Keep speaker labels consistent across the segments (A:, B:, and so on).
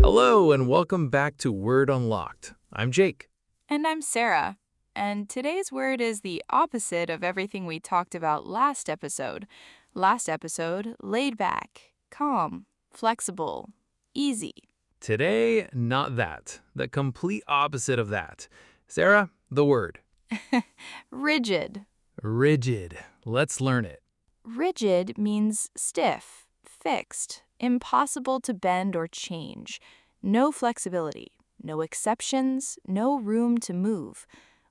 A: Hello and welcome back to Word Unlocked. I'm Jake.
B: And I'm Sarah. And today's word is the opposite of everything we talked about last episode. Last episode, laid back, calm, flexible, easy.
A: Today, not that. The complete opposite of that. Sarah, the word.
B: Rigid.
A: Rigid. Let's learn it.
B: Rigid means stiff, fixed, impossible to bend or change. No flexibility, no exceptions, no room to move.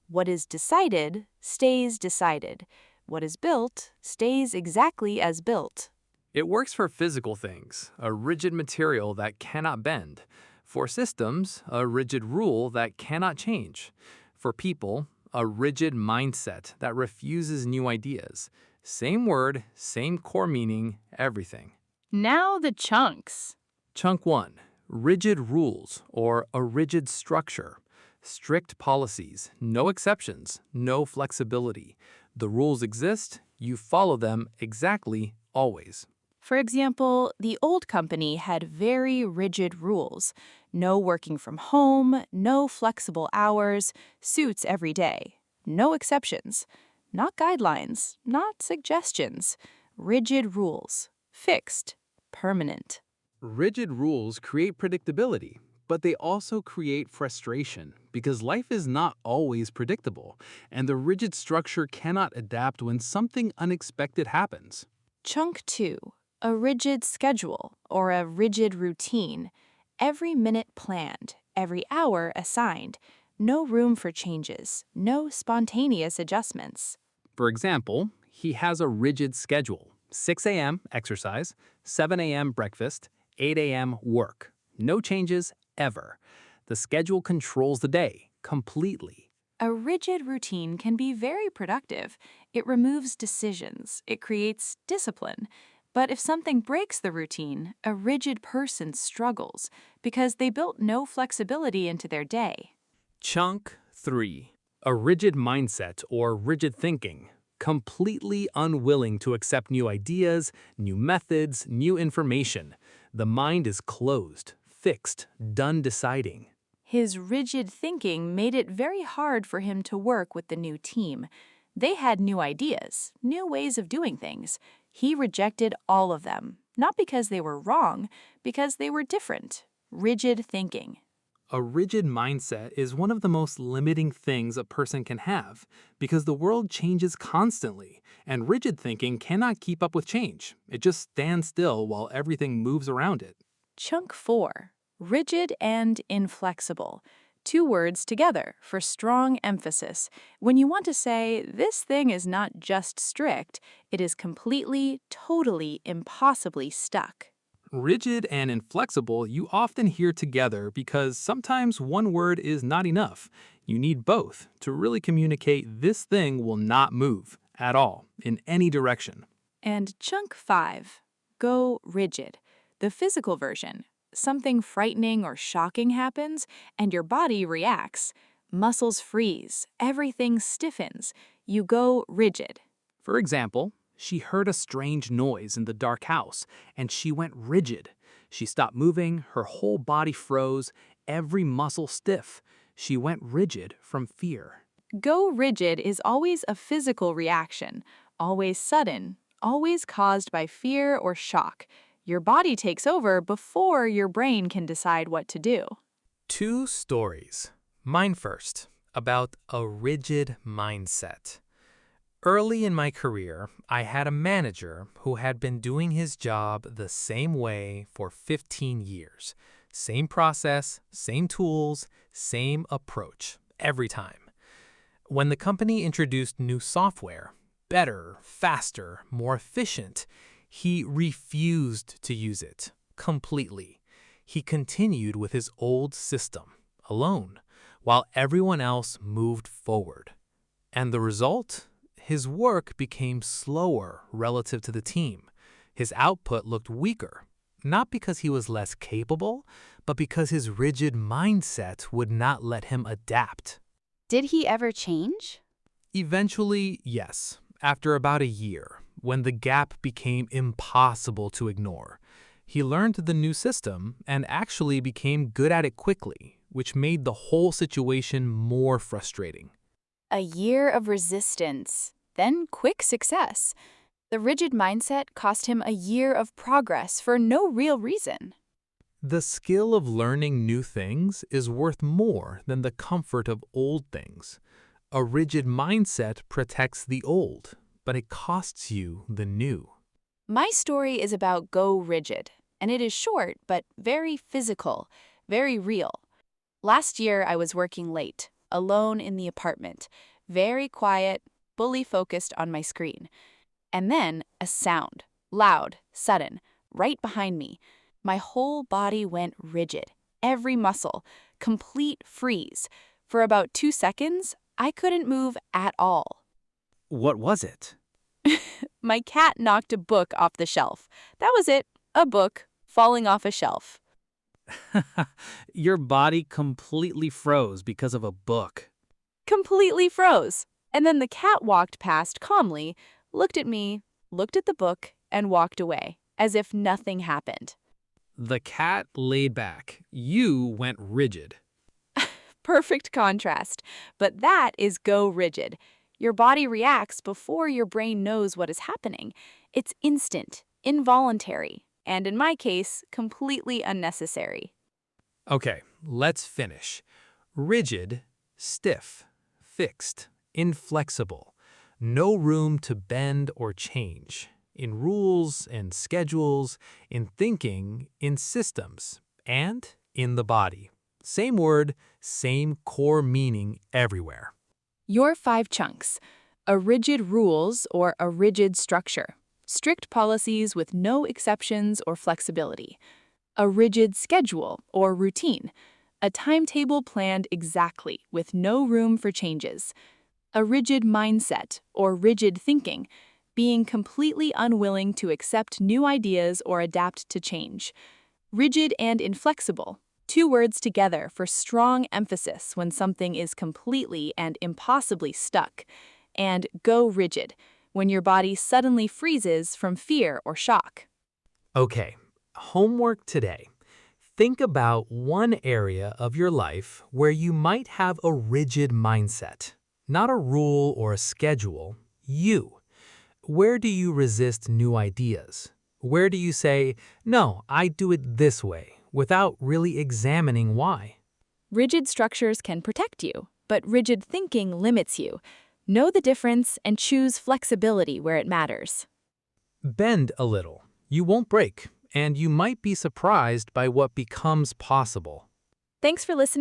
B: What is decided stays decided. What is built stays exactly as built.
A: It works for physical things, a rigid material that cannot bend. For systems, a rigid rule that cannot change. For people, a rigid mindset that refuses new ideas. Same word, same core meaning, everything.
B: Now the chunks.
A: Chunk 1. Rigid rules, or a rigid structure. Strict policies, no exceptions, no flexibility. The rules exist, you follow them exactly, always.
B: For example, the old company had very rigid rules. No working from home, no flexible hours, suits every day. No exceptions. Not guidelines, not suggestions. Rigid rules. Fixed. Permanent.
A: Rigid rules create predictability, but they also create frustration because life is not always predictable, and the rigid structure cannot adapt when something unexpected happens.
B: Chunk 2. A rigid schedule or a rigid routine. Every minute planned, every hour assigned. No room for changes, no spontaneous adjustments.
A: For example, he has a rigid schedule. 6 a.m. exercise, 7 a.m. breakfast, 8 a.m. work. No changes ever. The schedule controls the day completely.
B: A rigid routine can be very productive. It removes decisions. It creates discipline. But if something breaks the routine, a rigid person struggles because they built no flexibility into their day.
A: Chunk 3. A rigid mindset or rigid thinking. Completely unwilling to accept new ideas, new methods, new information. The mind is closed, fixed, done deciding.
B: His rigid thinking made it very hard for him to work with the new team. They had new ideas, new ways of doing things. He rejected all of them, not because they were wrong, because they were different. Rigid thinking.
A: A rigid mindset is one of the most limiting things a person can have because the world changes constantly, and rigid thinking cannot keep up with change. It just stands still while everything moves around it.
B: Chunk 4. Rigid and inflexible. 2 words together for strong emphasis. When you want to say, this thing is not just strict, it is completely, totally, impossibly stuck.
A: Rigid and inflexible you often hear together because sometimes one word is not enough. You need both to really communicate this thing will not move at all in any direction.
B: And chunk 5. Go rigid. The physical version. Something frightening or shocking happens, and your body reacts. Muscles freeze. Everything stiffens. You go rigid.
A: For example, she heard a strange noise in the dark house, and she went rigid. She stopped moving, her whole body froze, every muscle stiff. She went rigid from fear.
B: Go rigid is always a physical reaction, always sudden, always caused by fear or shock. Your body takes over before your brain can decide what to do.
A: 2 stories. Mine first, about a rigid mindset. Early in my career, I had a manager who had been doing his job the same way for 15 years. Same process, same tools, same approach, every time. When the company introduced new software, better, faster, more efficient, he refused to use it completely. He continued with his old system, alone, while everyone else moved forward. And the result? His work became slower relative to the team. His output looked weaker, not because he was less capable, but because his rigid mindset would not let him adapt.
C: Did he ever change?
A: Eventually, yes. After about a year, when the gap became impossible to ignore, He learned the new system and actually became good at it quickly, which made the whole situation more frustrating.
B: A year of resistance, then quick success. The rigid mindset cost him a year of progress for no real reason.
A: The skill of learning new things is worth more than the comfort of old things. A rigid mindset protects the old, but it costs you the new.
B: My story is about Go Rigid, and it is short but very physical, very real. Last year, I was working late, alone in the apartment, very quiet, fully focused on my screen. And then a sound, loud, sudden, right behind me. My whole body went rigid, every muscle, complete freeze. For about 2 seconds, I couldn't move at all.
D: What was it?
B: My cat knocked a book off the shelf. That was it, a book falling off a shelf.
D: Your body completely froze because of a book.
B: Completely froze. And then the cat walked past calmly, looked at me, looked at the book, and walked away, as if nothing happened.
A: The cat laid back. You went rigid.
B: Perfect contrast. But that is Go Rigid. Your body reacts before your brain knows what is happening. It's instant, involuntary, and in my case, completely unnecessary.
A: Okay, let's finish. Rigid, stiff, fixed, inflexible. No room to bend or change. In rules, in schedules, in thinking, in systems, and in the body. Same word, same core meaning everywhere.
B: Your 5 chunks. A rigid rules or a rigid structure. Strict policies with no exceptions or flexibility. A rigid schedule or routine. A timetable planned exactly with no room for changes. A rigid mindset or rigid thinking. Being completely unwilling to accept new ideas or adapt to change. Rigid and inflexible. 2 words together for strong emphasis when something is completely and impossibly stuck. And Go Rigid, when your body suddenly freezes from fear or shock.
A: Okay, homework today. Think about one area of your life where you might have a rigid mindset. Not a rule or a schedule, you. Where do you resist new ideas? Where do you say, no, I do it this way, without really examining why?
B: Rigid structures can protect you, but rigid thinking limits you. Know the difference and choose flexibility where it matters.
A: Bend a little. You won't break, and you might be surprised by what becomes possible.
B: Thanks for listening.